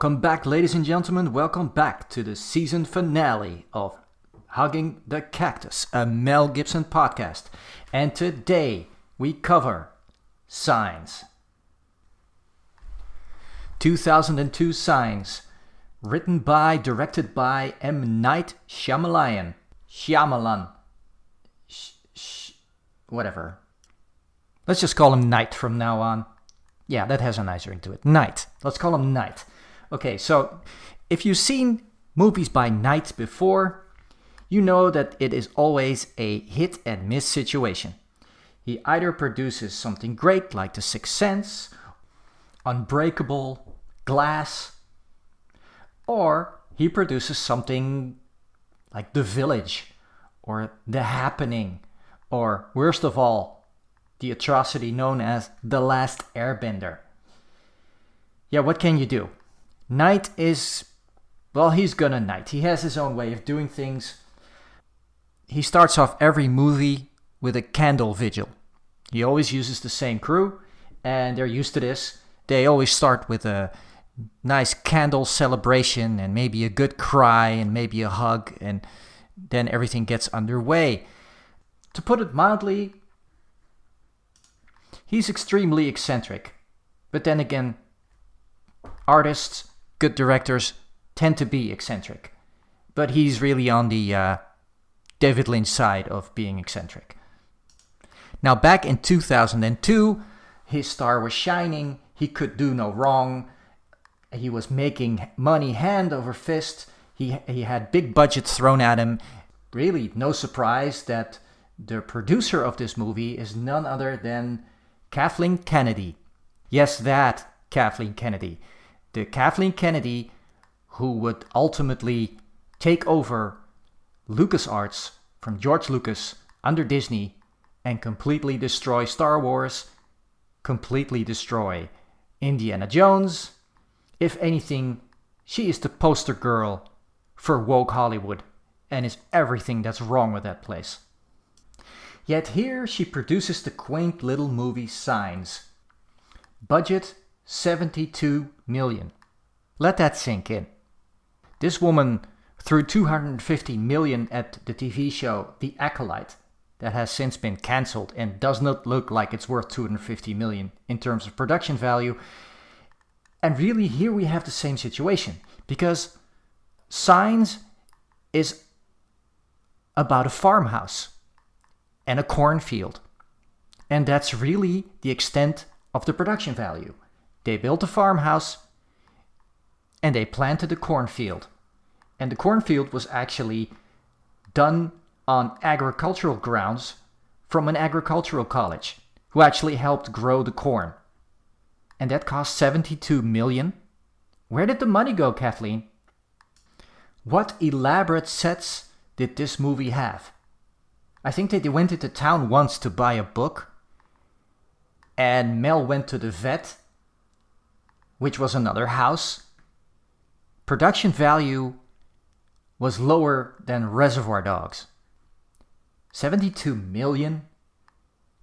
Welcome back, ladies and gentlemen. Welcome back to the season finale of Hugging the Cactus, a Mel Gibson podcast. And today we cover Signs. 2002 Signs, directed by M. Night Shyamalan. Whatever. Let's just call him Night from now on. Yeah, that has a nice ring to it. Night. Let's call him Night. Okay, so if you've seen movies by Night before, you know that it is always a hit and miss situation. He either produces something great like The Sixth Sense, Unbreakable, Glass, or he produces something like The Village, or The Happening, or worst of all, the atrocity known as The Last Airbender. Yeah, what can you do? Night is, well, he's gonna Night. He has his own way of doing things. He starts off every movie with a candle vigil. He always uses the same crew, and they're used to this. They always start with a nice candle celebration and maybe a good cry and maybe a hug, and then everything gets underway. To put it mildly, he's extremely eccentric. But then again, artists, good directors, tend to be eccentric. But he's really on the David Lynch side of being eccentric. Now, back in 2002, his star was shining. He could do no wrong. He was making money hand over fist. He had big budgets thrown at him. Really, no surprise that the producer of this movie is none other than Kathleen Kennedy. Yes, that Kathleen Kennedy. The Kathleen Kennedy who would ultimately take over LucasArts from George Lucas under Disney and completely destroy Star Wars, completely destroy Indiana Jones. If anything, she is the poster girl for woke Hollywood and is everything that's wrong with that place. Yet here she produces the quaint little movie Signs. Budget $72 million. Let that sink in. This woman threw $250 million at the TV show The Acolyte that has since been cancelled and does not look like it's worth $250 million in terms of production value. And really here we have the same situation, because Signs is about a farmhouse and a cornfield. And that's really the extent of the production value. They built a farmhouse and they planted a cornfield. And the cornfield was actually done on agricultural grounds from an agricultural college who actually helped grow the corn. And that cost $72 million. Where did the money go, Kathleen? What elaborate sets did this movie have? I think that they went into town once to buy a book, and Mel went to the vet, which was another house. Production value was lower than Reservoir Dogs. $72 million?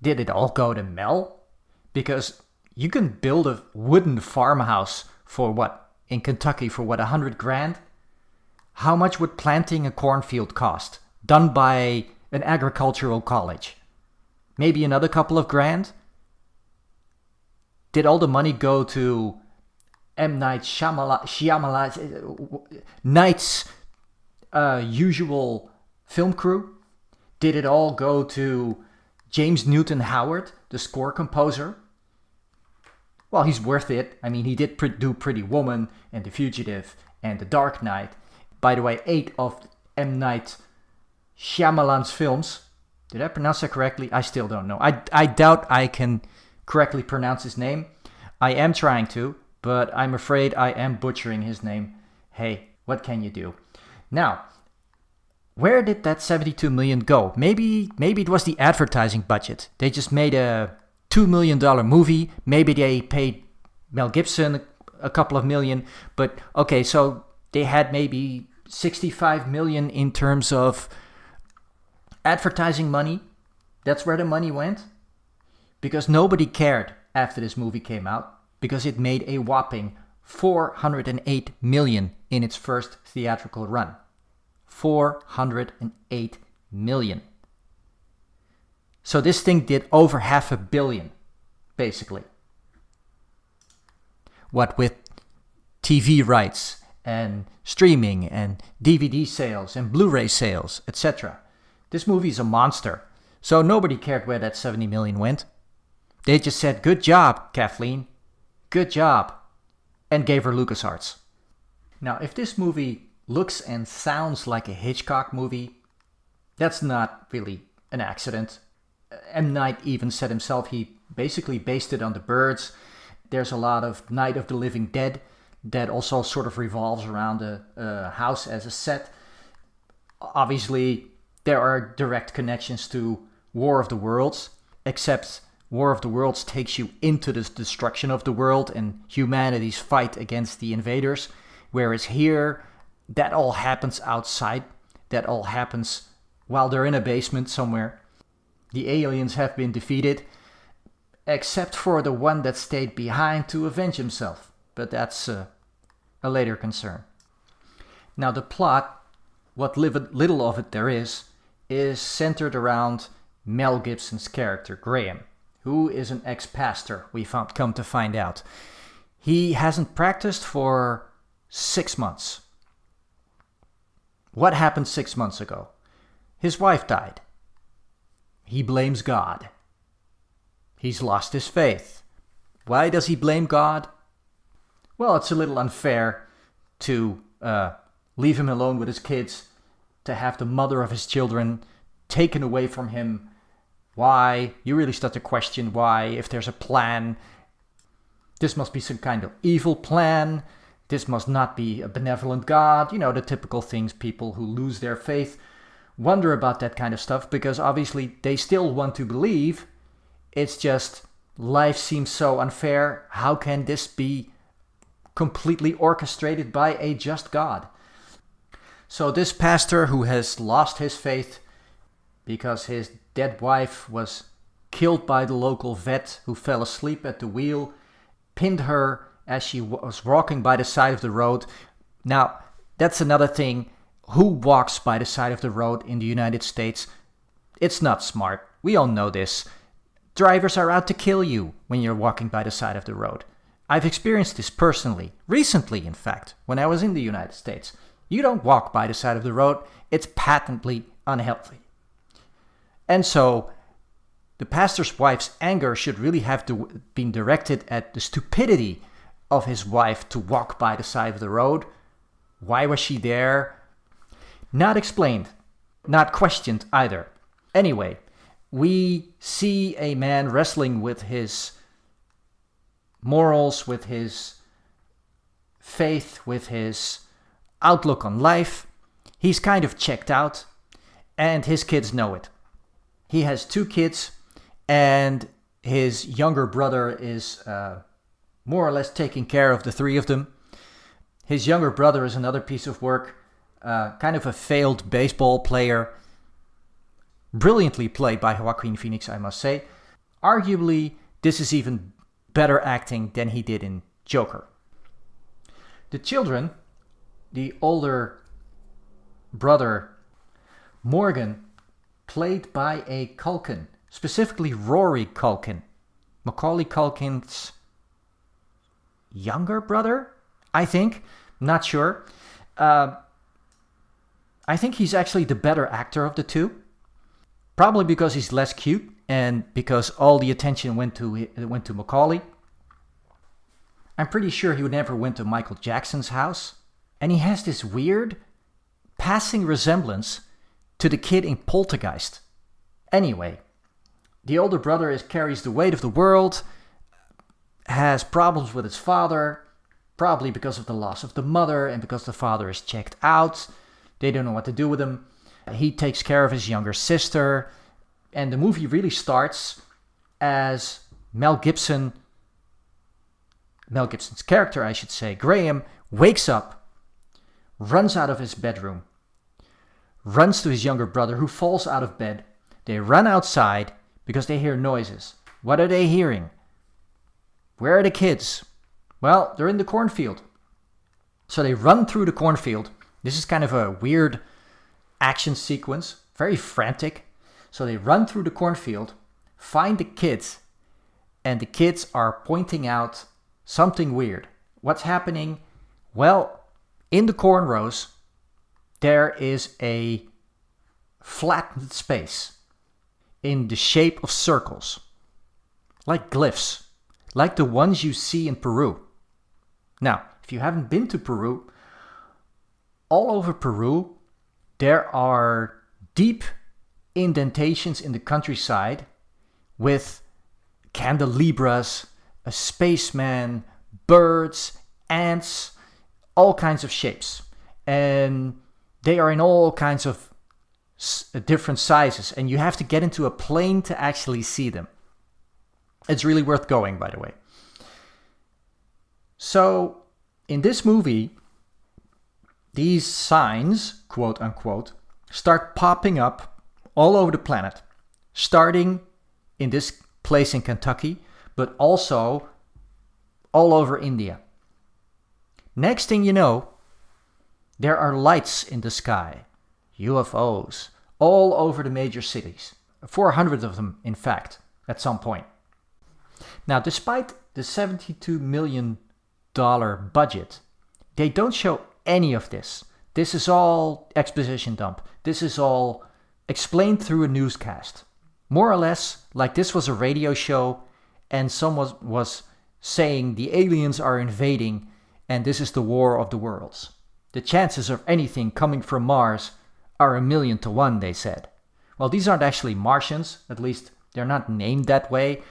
Did it all go to Mel? Because you can build a wooden farmhouse for what? In Kentucky for what, $100,000? How much would planting a cornfield cost? Done by an agricultural college? Maybe another couple of grand? Did all the money go to M. Night Shyamalan, Night's usual film crew? Did it all go to James Newton Howard, the score composer? Well, he's worth it. I mean, he did do Pretty Woman and The Fugitive and The Dark Knight. By the way, 8 of M. Night Shyamalan's films. Did I pronounce that correctly? I still don't know. I doubt I can correctly pronounce his name. I am trying to, but I'm afraid I am butchering his name. Hey, what can you do? Now, where did that $72 million go? Maybe it was the advertising budget. They just made a $2 million movie. Maybe they paid Mel Gibson a couple of million. But okay, so they had maybe $65 million in terms of advertising money. That's where the money went. Because nobody cared after this movie came out, because it made a whopping $408 million in its first theatrical run. $408 million. So this thing did over $500 million, basically. What with TV rights and streaming and DVD sales and Blu-ray sales, etc. This movie is a monster. So nobody cared where that $70 million went. They just said, good job, Kathleen. Good job. And gave her LucasArts. Now, if this movie looks and sounds like a Hitchcock movie, that's not really an accident. M. Night even said himself he basically based it on The Birds. There's a lot of Night of the Living Dead that also sort of revolves around a house as a set. Obviously, there are direct connections to War of the Worlds, except War of the Worlds takes you into the destruction of the world and humanity's fight against the invaders, whereas here, that all happens outside. That all happens while they're in a basement somewhere. The aliens have been defeated, except for the one that stayed behind to avenge himself. But that's a later concern. Now the plot, what little of it there is centered around Mel Gibson's character, Graham, who is an ex-pastor, come to find out. He hasn't practiced for 6 months. What happened 6 months ago? His wife died. He blames God. He's lost his faith. Why does he blame God? Well, it's a little unfair to leave him alone with his kids, to have the mother of his children taken away from him. Why? You really start to question why, if there's a plan. This must be some kind of evil plan. This must not be a benevolent God. You know, the typical things people who lose their faith wonder about that kind of stuff, because obviously they still want to believe. It's just life seems so unfair. How can this be completely orchestrated by a just God? So this pastor who has lost his faith because his dead wife was killed by the local vet who fell asleep at the wheel, pinned her as she was walking by the side of the road. Now, that's another thing. Who walks by the side of the road in the United States? It's not smart. We all know this. Drivers are out to kill you when you're walking by the side of the road. I've experienced this personally, recently in fact, when I was in the United States. You don't walk by the side of the road. It's patently unhealthy. And so the pastor's wife's anger should really have been directed at the stupidity of his wife to walk by the side of the road. Why was she there? Not explained, not questioned either. Anyway, we see a man wrestling with his morals, with his faith, with his outlook on life. He's kind of checked out, and his kids know it. He has 2 kids, and his younger brother is more or less taking care of the 3 of them. His younger brother is another piece of work, kind of a failed baseball player, brilliantly played by Joaquin Phoenix, I must say. Arguably, this is even better acting than he did in Joker. The children, the older brother, Morgan, played by a Culkin, specifically Rory Culkin, Macaulay Culkin's younger brother, I think. Not sure. I think he's actually the better actor of the 2. Probably because he's less cute and because all the attention went to Macaulay. I'm pretty sure he never went to Michael Jackson's house. And he has this weird passing resemblance to the kid in Poltergeist. Anyway, the older brother carries the weight of the world, has problems with his father, probably because of the loss of the mother and because the father is checked out. They don't know what to do with him. He takes care of his younger sister. And the movie really starts as Mel Gibson's character, I should say, Graham, wakes up, runs out of his bedroom, runs to his younger brother who falls out of bed. They run outside because they hear noises. What are they hearing? Where are the kids? Well, they're in the cornfield. So they run through the cornfield. This is kind of a weird action sequence, very frantic. So they run through the cornfield, find the kids, and the kids are pointing out something weird. What's happening? Well, in the corn rows, there is a flattened space in the shape of circles, like glyphs, like the ones you see in Peru. Now, if you haven't been to Peru, all over Peru, there are deep indentations in the countryside with candelabras, a spaceman, birds, ants, all kinds of shapes. And they are in all kinds of different sizes. And you have to get into a plane to actually see them. It's really worth going, by the way. So, in this movie, these signs, quote unquote, start popping up all over the planet, starting in this place in Kentucky, but also all over India. Next thing you know, there are lights in the sky, UFOs, all over the major cities. 400 of them, in fact, at some point. Now, despite the $72 million budget, they don't show any of this. This is all exposition dump. This is all explained through a newscast. More or less like this was a radio show and someone was saying the aliens are invading and this is the war of the worlds. The chances of anything coming from Mars are 1,000,000 to 1, they said. Well, these aren't actually Martians, at least they're not named that way,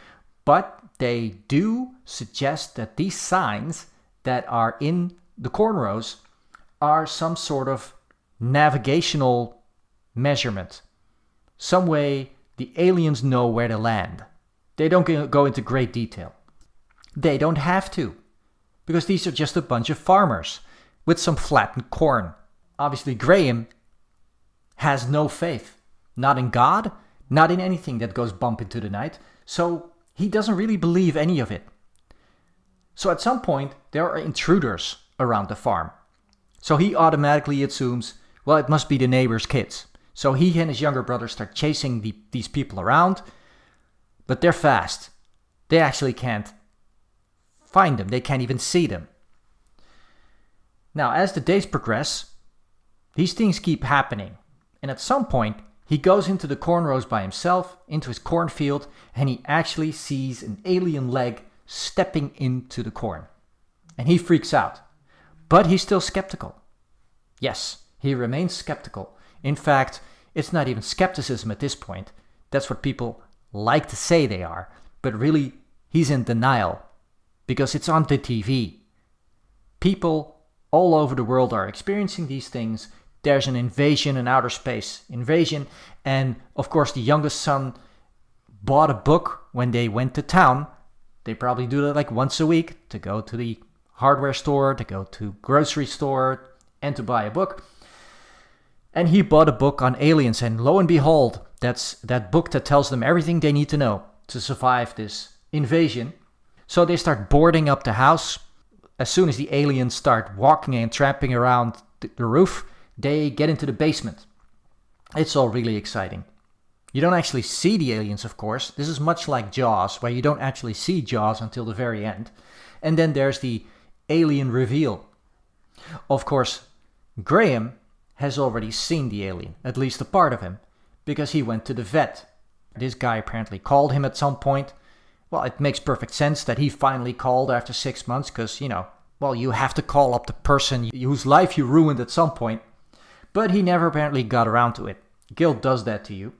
but they do suggest that these signs that are in the corn rows are some sort of navigational measurement. Some way the aliens know where to land. They don't go into great detail. They don't have to, because these are just a bunch of farmers with some flattened corn. Obviously, Graham has no faith. Not in God, not in anything that goes bump into the night. So he doesn't really believe any of it. So at some point, there are intruders around the farm. So he automatically assumes, well, it must be the neighbor's kids. So he and his younger brother start chasing these people around, but they're fast. They actually can't find them. They can't even see them. Now, as the days progress, these things keep happening. And at some point, he goes into the corn rows by himself, into his cornfield, and he actually sees an alien leg stepping into the corn. And he freaks out. But he's still skeptical. Yes, he remains skeptical. In fact, it's not even skepticism at this point. That's what people like to say they are. But really, he's in denial. Because it's on the TV. People all over the world are experiencing these things. There's an invasion in outer space. Invasion. And of course, the youngest son bought a book when they went to town. They probably do that like once a week, to go to the hardware store, to go to grocery store, and to buy a book. And he bought a book on aliens, and lo and behold, that's that book that tells them everything they need to know to survive this invasion. So they start boarding up the house. As soon as the aliens start walking and tramping around the roof, they get into the basement. It's all really exciting. You don't actually see the aliens, of course. This is much like Jaws, where you don't actually see Jaws until the very end. And then there's the alien reveal. Of course, Graham has already seen the alien, at least a part of him, because he went to the vet. This guy apparently called him at some point. Well, it makes perfect sense that he finally called after 6 months, because, you have to call up the person whose life you ruined at some point. But he never apparently got around to it. Guilt does that to you.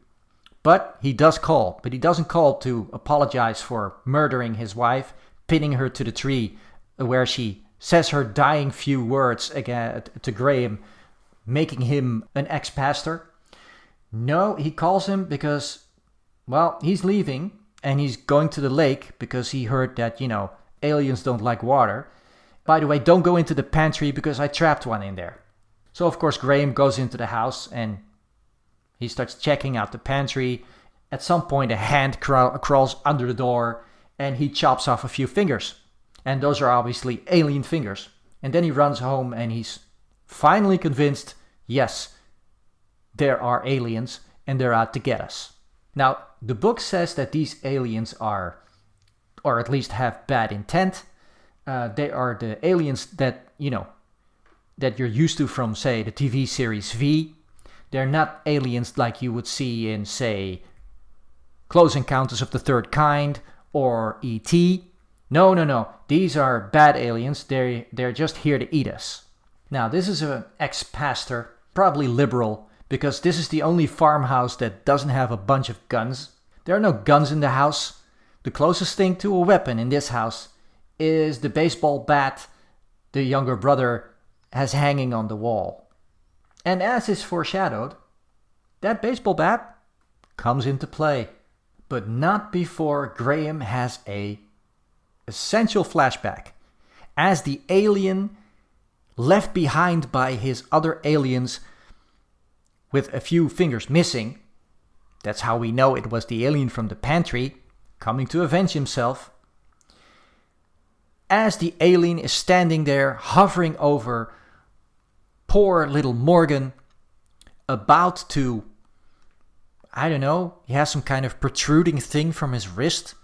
But he does call. But he doesn't call to apologize for murdering his wife, pinning her to the tree, where she says her dying few words again to Graham, making him an ex-pastor. No, he calls him because, he's leaving and he's going to the lake because he heard that, aliens don't like water. By the way, don't go into the pantry because I trapped one in there. So, of course, Graham goes into the house and he starts checking out the pantry. At some point, a hand crawls under the door and he chops off a few fingers. And those are obviously alien fingers. And then he runs home and he's finally convinced, yes, there are aliens and they're out to get us. Now, the book says that these aliens are, or at least have bad intent. They are the aliens that, that you're used to from, say, the TV series V. They're not aliens like you would see in, say, Close Encounters of the Third Kind or E.T. No. These are bad aliens. They're just here to eat us. Now, this is an ex-pastor, probably liberal, because this is the only farmhouse that doesn't have a bunch of guns. There are no guns in the house. The closest thing to a weapon in this house is the baseball bat the younger brother has hanging on the wall. And as is foreshadowed, that baseball bat comes into play. But not before Graham has a essential flashback. As the alien left behind by his other aliens with a few fingers missing, that's how we know it was the alien from the pantry coming to avenge himself. As the alien is standing there hovering over poor little Morgan, about to, I don't know, he has some kind of protruding thing from his wrist,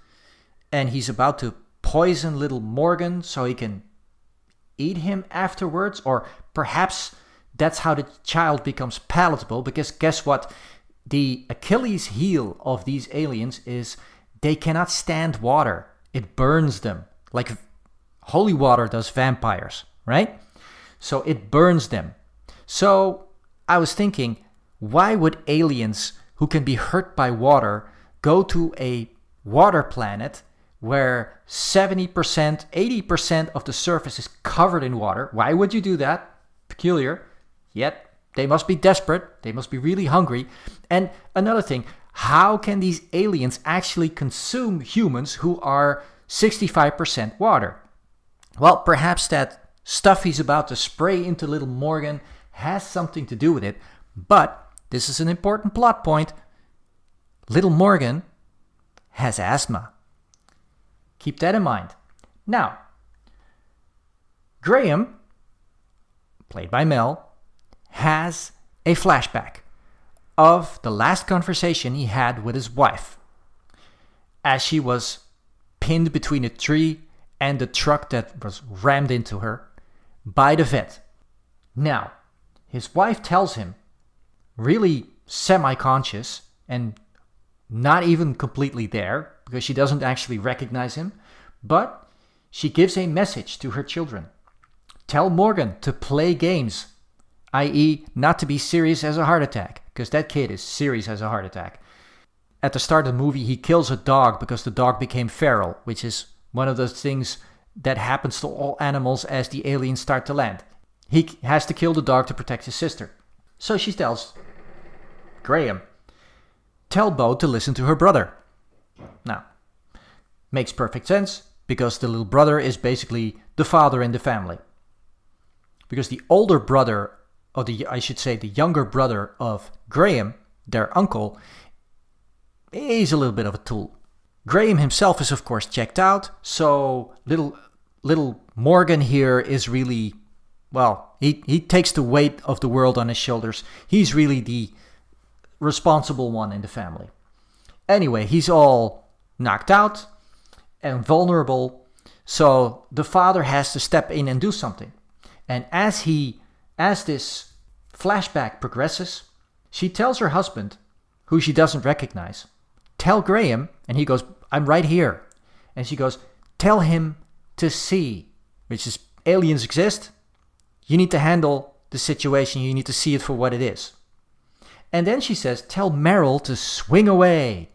and he's about to poison little Morgan so he can eat him afterwards, or perhaps that's how the child becomes palatable, because guess what? The Achilles heel of these aliens is they cannot stand water. It burns them, like holy water does vampires, right? So it burns them. So I was thinking, why would aliens who can be hurt by water go to a water planet where 70%, 80% of the surface is covered in water? Why would you do that? Peculiar. Yet they must be desperate. They must be really hungry. And another thing, how can these aliens actually consume humans who are 65% water? Well, perhaps that stuff he's about to spray into little Morgan has something to do with it. But this is an important plot point. Little Morgan has asthma. Keep that in mind. Now, Graham, played by Mel, has a flashback of the last conversation he had with his wife as she was pinned between a tree and the truck that was rammed into her by the vet. Now, his wife tells him, really semi-conscious and not even completely there, because she doesn't actually recognize him, but she gives a message to her children. Tell Morgan to play games, i.e. not to be serious as a heart attack, because that kid is serious as a heart attack. At the start of the movie, he kills a dog because the dog became feral, which is one of those things that happens to all animals as the aliens start to land. He has to kill the dog to protect his sister. So she tells Graham, tell Bo to listen to her brother. Now, makes perfect sense, because the little brother is basically the father in the family. Because the older brother, or the younger brother of Graham, their uncle, is a little bit of a tool. Graham himself is of course checked out, so little Morgan here is really, well, he takes the weight of the world on his shoulders. He's really the responsible one in the family. Anyway, he's all knocked out and vulnerable, so the father has to step in and do something. And as this flashback progresses, she tells her husband, who she doesn't recognize, tell Graham, and he goes, I'm right here. And she goes, tell him to see, which is aliens exist. You need to handle the situation. You need to see it for what it is. And then she says, tell Meryl to swing away,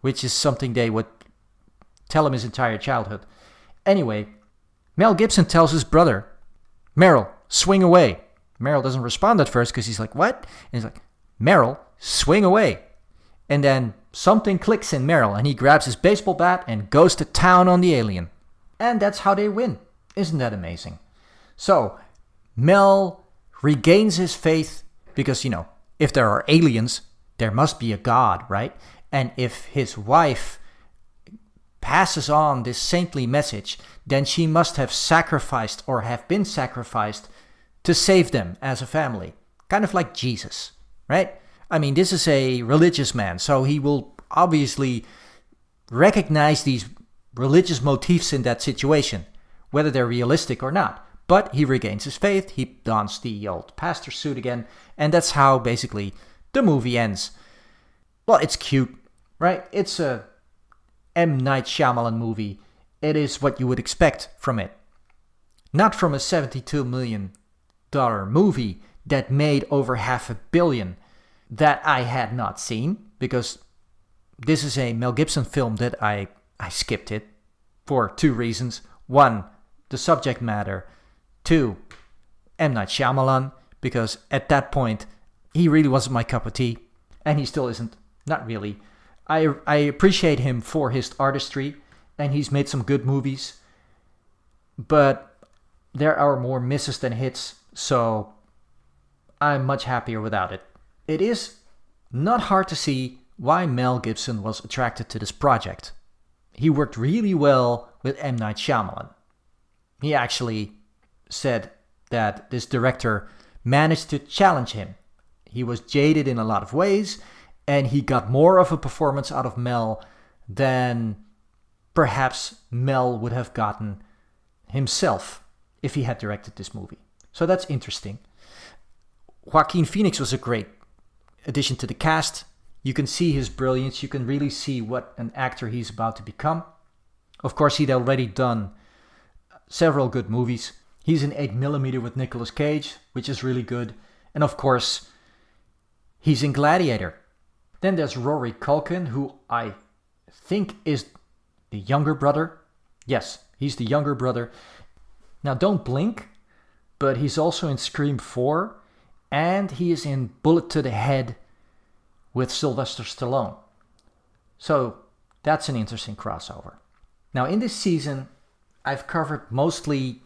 which is something they would tell him his entire childhood. Anyway, Mel Gibson tells his brother, Meryl, swing away. Meryl doesn't respond at first because he's like, what? And he's like, Meryl, swing away. And then something clicks in Meryl and he grabs his baseball bat and goes to town on the alien. And that's how they win. Isn't that amazing? So, Mel regains his faith because, if there are aliens, there must be a God, right? And if his wife passes on this saintly message, then she must have sacrificed or have been sacrificed to save them as a family. Kind of like Jesus, right? I mean, this is a religious man, so he will obviously recognize these religious motifs in that situation, whether they're realistic or not. But he regains his faith, he dons the old pastor suit again, and that's how basically the movie ends. Well, it's cute, right? It's a M. Night Shyamalan movie. It is what you would expect from it. Not from a $72 million movie that made over $500 million that I had not seen, because this is a Mel Gibson film that I skipped it for two reasons. One, the subject matter. Two, M. Night Shyamalan, because at that point, he really wasn't my cup of tea, and he still isn't. Not really. I appreciate him for his artistry, and he's made some good movies, but there are more misses than hits, so I'm much happier without it. It is not hard to see why Mel Gibson was attracted to this project. He worked really well with M. Night Shyamalan. He actually said that this director managed to challenge him. He was jaded in a lot of ways, and he got more of a performance out of Mel than perhaps Mel would have gotten himself if he had directed this movie. So that's interesting. Joaquin Phoenix was a great addition to the cast. You can see his brilliance. You can really see what an actor he's about to become. Of course, he'd already done several good movies. He's in 8mm with Nicolas Cage, which is really good. And of course, he's in Gladiator. Then there's Rory Culkin, who I think is the younger brother. Yes, he's the younger brother. Now, don't blink, but he's also in Scream 4, and he is in Bullet to the Head with Sylvester Stallone. So that's an interesting crossover. Now, in this season, I've covered mostly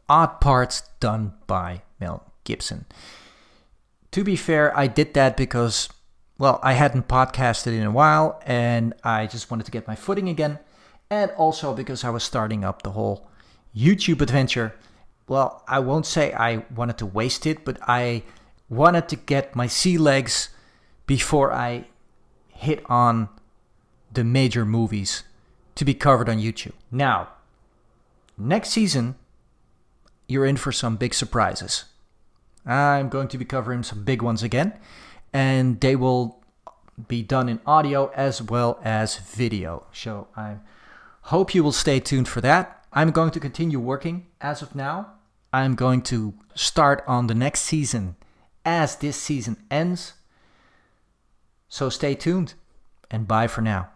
odd parts done by Mel Gibson. To be fair, I did that because, well, I hadn't podcasted in a while, and I just wanted to get my footing again, and also because I was starting up the whole YouTube adventure. Well, I won't say I wanted to waste it, but I wanted to get my sea legs before I hit on the major movies to be covered on YouTube. Now, next season, you're in for some big surprises. I'm going to be covering some big ones again, and they will be done in audio as well as video. So I hope you will stay tuned for that. I'm going to continue working as of now. I'm going to start on the next season as this season ends. So stay tuned, and bye for now.